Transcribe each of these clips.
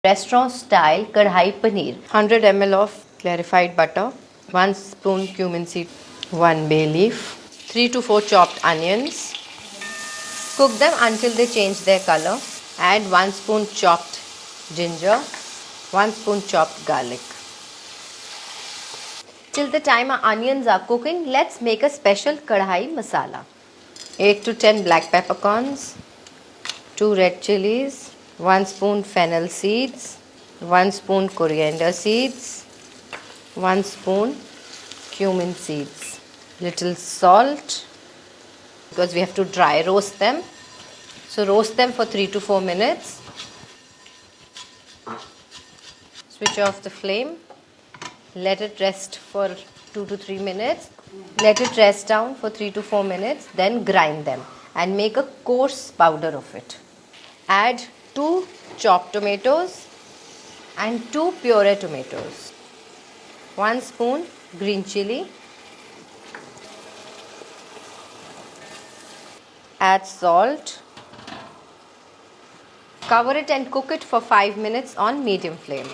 Restaurant style Kadhai Paneer. 100 ml of clarified butter, 1 spoon cumin seed, 1 bay leaf, 3 to 4 chopped onions. Cook them until they change their color. Add 1 spoon chopped ginger, 1 spoon chopped garlic. Till the time our onions are cooking, let's make a special kadhai masala. 8 to 10 black peppercorns, 2 red chilies, 1 spoon fennel seeds, 1 spoon coriander seeds, 1 spoon cumin seeds, little salt because we have to dry roast them. So roast them for 3 to 4 minutes. Switch off the flame. Let it rest for 2 to 3 minutes. Let it rest down for 3 to 4 minutes. Then grind them and make a coarse powder of it. Add 2 chopped tomatoes and 2 puree tomatoes. 1 spoon green chili. Add salt. Cover it and cook it for 5 minutes on medium flame.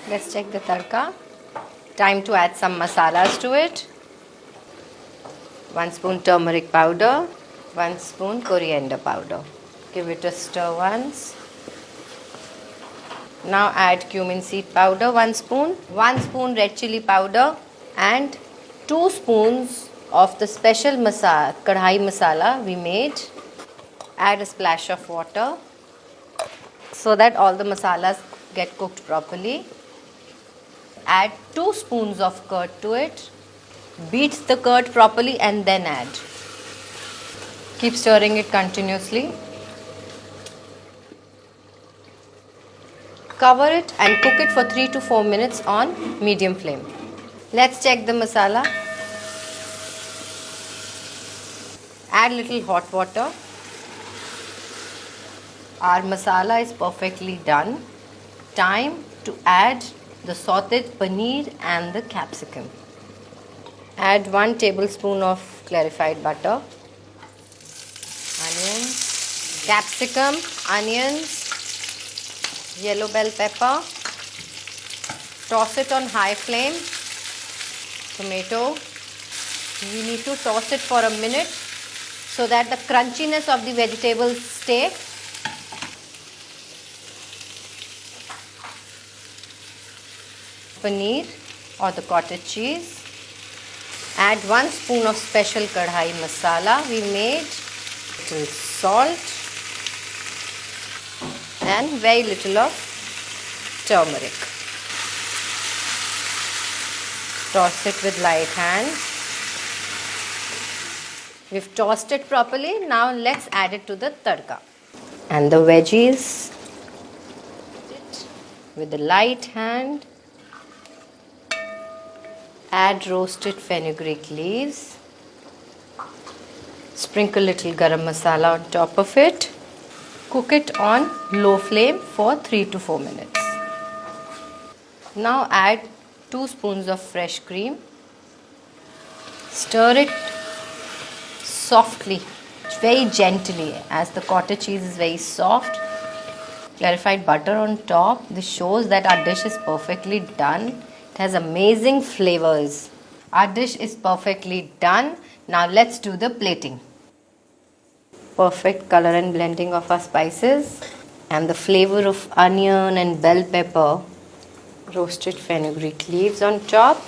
Let's check the tadka. Time to add some masalas to it. 1 spoon turmeric powder, 1 spoon coriander powder. Give it a stir once. Now add cumin seed powder 1 spoon, 1 spoon red chili powder and 2 spoons of the special kadhai masala we made. Add a splash of water so that all the masalas get cooked properly. Add 2 spoons of curd to it. Beat the curd properly and then add. Keep stirring it continuously. Cover it and cook it for 3 to 4 minutes on medium flame. Let's check the masala. Add little hot water. Our masala is perfectly done. Time to add the sauteed paneer and the capsicum. Add 1 tablespoon of clarified butter, onions, capsicum, onions, yellow bell pepper. Toss it on high flame. Tomato. We need to toss it for a minute so that the crunchiness of the vegetables stay. Paneer or the cottage cheese. Add 1 spoon of special kadhai masala we made, little salt and very little of turmeric. Toss it with light hands. We've tossed it properly. Now let's add it to the tadka. And the veggies with the light hand. Add roasted fenugreek leaves. Sprinkle little garam masala on top of it. Cook it on low flame for 3 to 4 minutes. Now add 2 spoons of fresh cream. Stir it softly, very gently, as the cottage cheese is very soft. Clarified butter on top. This shows that our dish is perfectly done. It has amazing flavors. Our dish is perfectly done. Now let's do the plating. Perfect color and blending of our spices and the flavor of onion and bell pepper. Roasted fenugreek leaves on top.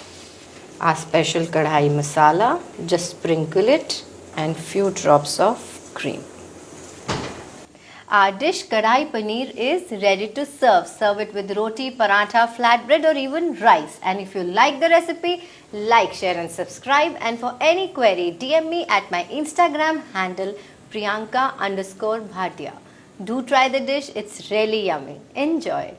Our special kadhai masala. Just sprinkle it and few drops of cream. Our dish Kadai Paneer is ready to serve. Serve it with roti, paratha, flatbread or even rice. And if you like the recipe, like, share and subscribe. And for any query, DM me at my Instagram handle Priyanka_Bhatia. Do try the dish. It's really yummy. Enjoy.